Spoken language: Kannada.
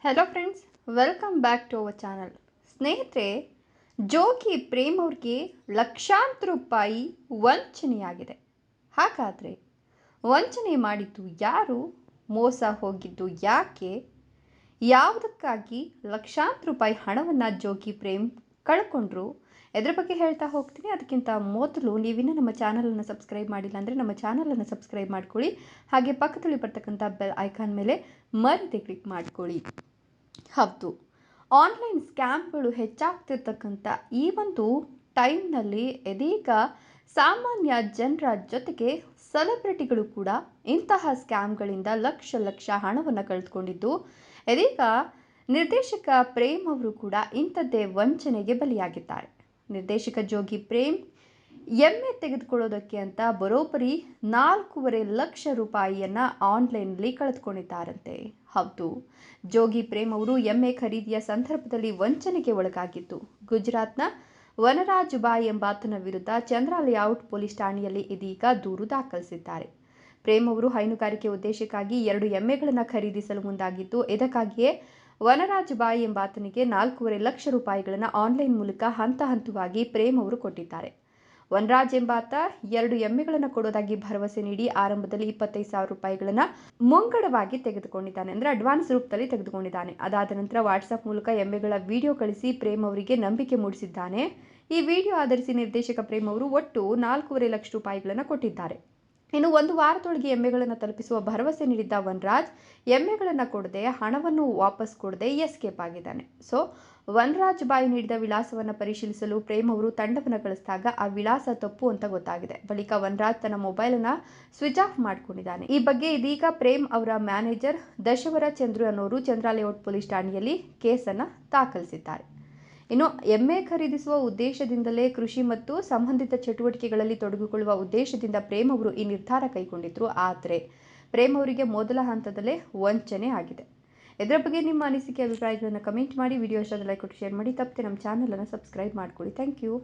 Hello friends, welcome back to our channel. ಸ್ನೇಹಿತರೆ, ಜೋಗಿ ಪ್ರೇಮ್ ಅವ್ರಿಗೆ ಲಕ್ಷಾಂತರ ರೂಪಾಯಿ ವಂಚನೆಯಾಗಿದೆ. ಹಾಗಾದರೆ ವಂಚನೆ ಮಾಡಿದ್ದು ಯಾರು? ಮೋಸ ಹೋಗಿದ್ದು ಯಾಕೆ? ಯಾವುದಕ್ಕಾಗಿ ಲಕ್ಷಾಂತರ ರೂಪಾಯಿ ಹಣವನ್ನು ಜೋಗಿ ಪ್ರೇಮ್ ಕಳ್ಕೊಂಡ್ರು? ಇದರ ಬಗ್ಗೆ ಹೇಳ್ತಾ ಹೋಗ್ತೀನಿ. ಅದಕ್ಕಿಂತ ಮೊದಲು ನೀವಿನ್ನೂ ನಮ್ಮ ಚಾನಲನ್ನು ಸಬ್ಸ್ಕ್ರೈಬ್ ಮಾಡಿಲ್ಲ ಅಂದರೆ ನಮ್ಮ ಚಾನಲನ್ನು ಸಬ್ಸ್ಕ್ರೈಬ್ ಮಾಡ್ಕೊಳ್ಳಿ. ಹಾಗೆ ಪಕ್ಕದಲ್ಲಿ ಬರ್ತಕ್ಕಂಥ ಬೆಲ್ ಐಕಾನ್ ಮೇಲೆ ಮರಿದೇ ಕ್ಲಿಕ್ ಮಾಡ್ಕೊಳ್ಳಿ. ಹೌದು, ಆನ್ಲೈನ್ ಸ್ಕ್ಯಾಮ್ಗಳು ಹೆಚ್ಚಾಗ್ತಿರ್ತಕ್ಕಂಥ ಈ ಒಂದು ಟೈಮ್ನಲ್ಲಿ ಇದೀಗ ಸಾಮಾನ್ಯ ಜನರ ಜೊತೆಗೆ ಸೆಲೆಬ್ರಿಟಿಗಳು ಕೂಡ ಇಂತಹ ಸ್ಕ್ಯಾಮ್ಗಳಿಂದ ಲಕ್ಷ ಹಣವನ್ನು ಕಳೆದುಕೊಂಡಿದ್ದು, ಇದೀಗ ನಿರ್ದೇಶಕ ಪ್ರೇಮ್ ಅವರು ಕೂಡ ಇಂಥದ್ದೇ ವಂಚನೆಗೆ ಬಲಿಯಾಗಿದ್ದಾರೆ. ನಿರ್ದೇಶಕ ಜೋಗಿ ಪ್ರೇಮ್ ಎಮ್ಮೆ ತೆಗೆದುಕೊಳ್ಳೋದಕ್ಕೆ ಅಂತ ಬರೋಬ್ಬರಿ 4.5 ಲಕ್ಷ ರೂಪಾಯಿಯನ್ನು ಆನ್ಲೈನ್ನಲ್ಲಿ ಕಳೆದುಕೊಂಡಿದ್ದಾರಂತೆ. ಹೌದು, ಜೋಗಿ ಪ್ರೇಮ್ ಅವರು ಎಮ್ಮೆ ಖರೀದಿಯ ಸಂದರ್ಭದಲ್ಲಿ ವಂಚನೆಗೆ ಒಳಗಾಗಿದ್ದು, ಗುಜರಾತ್ನ ವನರಾಜ್ ಬಾಯ್ ಎಂಬಾತನ ವಿರುದ್ಧ ಚಂದ್ರ ಲೇಔಟ್ ಪೊಲೀಸ್ ಠಾಣೆಯಲ್ಲಿ ಇದೀಗ ದೂರು ದಾಖಲಿಸಿದ್ದಾರೆ. ಪ್ರೇಮ್ ಅವರು ಹೈನುಗಾರಿಕೆ ಉದ್ದೇಶಕ್ಕಾಗಿ 2 ಎಮ್ಮೆಗಳನ್ನು ಖರೀದಿಸಲು ಮುಂದಾಗಿದ್ದು, ಇದಕ್ಕಾಗಿಯೇ ವನರಾಜ್ ಬಾಯ್ ಎಂಬಾತನಿಗೆ 4.5 ಲಕ್ಷ ರೂಪಾಯಿಗಳನ್ನು ಆನ್ಲೈನ್ ಮೂಲಕ ಹಂತವಾಗಿ ಪ್ರೇಮ್ ಅವರು ಕೊಟ್ಟಿದ್ದಾರೆ. ವನರಾಜ್ ಎಂಬಾತ 2 ಎಮ್ಮೆಗಳನ್ನು ಕೊಡೋದಾಗಿ ಭರವಸೆ ನೀಡಿ ಆರಂಭದಲ್ಲಿ 25,000 ರೂಪಾಯಿಗಳನ್ನು ಮುಂಗಡವಾಗಿ ತೆಗೆದುಕೊಂಡಿದ್ದಾನೆ, ಅಂದರೆ ಅಡ್ವಾನ್ಸ್ ರೂಪದಲ್ಲಿ ತೆಗೆದುಕೊಂಡಿದ್ದಾನೆ. ಅದಾದ ನಂತರ ವಾಟ್ಸಪ್ ಮೂಲಕ ಎಮ್ಮೆಗಳ ವಿಡಿಯೋ ಕಳಿಸಿ ಪ್ರೇಮ್ ಅವರಿಗೆ ನಂಬಿಕೆ ಮೂಡಿಸಿದ್ದಾನೆ. ಈ ವಿಡಿಯೋ ಆಧರಿಸಿ ನಿರ್ದೇಶಕ ಪ್ರೇಮ್ ಅವರು ಒಟ್ಟು 4.5 ಲಕ್ಷ ರೂಪಾಯಿಗಳನ್ನು ಕೊಟ್ಟಿದ್ದಾರೆ. ಇನ್ನು 1 ವಾರದೊಳಗೆ ಎಮ್ಮೆಗಳನ್ನು ತಲುಪಿಸುವ ಭರವಸೆ ನೀಡಿದ್ದ ವನರಾಜ್ ಎಮ್ಮೆಗಳನ್ನು ಕೊಡದೆ ಹಣವನ್ನು ವಾಪಸ್ ಕೊಡದೆ ಎಸ್ಕೇಪ್ ಆಗಿದ್ದಾನೆ. ಸೊ ವನರಾಜ್ ಬಾಯ್ ನೀಡಿದ ವಿಳಾಸವನ್ನು ಪರಿಶೀಲಿಸಲು ಪ್ರೇಮ್ ಅವರು ತಂಡವನ್ನು ಕಳಿಸಿದಾಗ ಆ ವಿಳಾಸ ತಪ್ಪು ಅಂತ ಗೊತ್ತಾಗಿದೆ. ಬಳಿಕ ವನರಾಜ್ ತನ್ನ ಮೊಬೈಲನ್ನು ಸ್ವಿಚ್ ಆಫ್ ಮಾಡಿಕೊಂಡಿದ್ದಾನೆ. ಈ ಬಗ್ಗೆ ಇದೀಗ ಪ್ರೇಮ್ ಅವರ ಮ್ಯಾನೇಜರ್ ದಶವರ ಚಂದ್ರು ಅನ್ನೋರು ಚಂದ್ರ ಲೇಔಟ್ ಪೊಲೀಸ್ ಠಾಣೆಯಲ್ಲಿ ಕೇಸನ್ನು ದಾಖಲಿಸಿದ್ದಾರೆ. ಇನ್ನು ಎಮ್ಮೆ ಖರೀದಿಸುವ ಉದ್ದೇಶದಿಂದಲೇ ಕೃಷಿ ಮತ್ತು ಸಂಬಂಧಿತ ಚಟುವಟಿಕೆಗಳಲ್ಲಿ ತೊಡಗಿಕೊಳ್ಳುವ ಉದ್ದೇಶದಿಂದ ಪ್ರೇಮ್ ಅವರು ಈ ನಿರ್ಧಾರ ಕೈಗೊಂಡಿದ್ರು. ಆದರೆ ಪ್ರೇಮ್ ಅವರಿಗೆ ಮೊದಲ ಹಂತದಲ್ಲೇ ವಂಚನೆ ಆಗಿದೆ. ಇದರ ಬಗ್ಗೆ ನಿಮ್ಮ ಅನಿಸಿಕೆ ಅಭಿಪ್ರಾಯಗಳನ್ನು ಕಮೆಂಟ್ ಮಾಡಿ. ವಿಡಿಯೋ ಇಷ್ಟ ಲೈಕ್ ಕೊಟ್ಟು ಶೇರ್ ಮಾಡಿ. ತಪ್ಪದೆ ನಮ್ಮ ಚಾನಲನ್ನು ಸಬ್ಸ್ಕ್ರೈಬ್ ಮಾಡ್ಕೊಳ್ಳಿ. Thank you.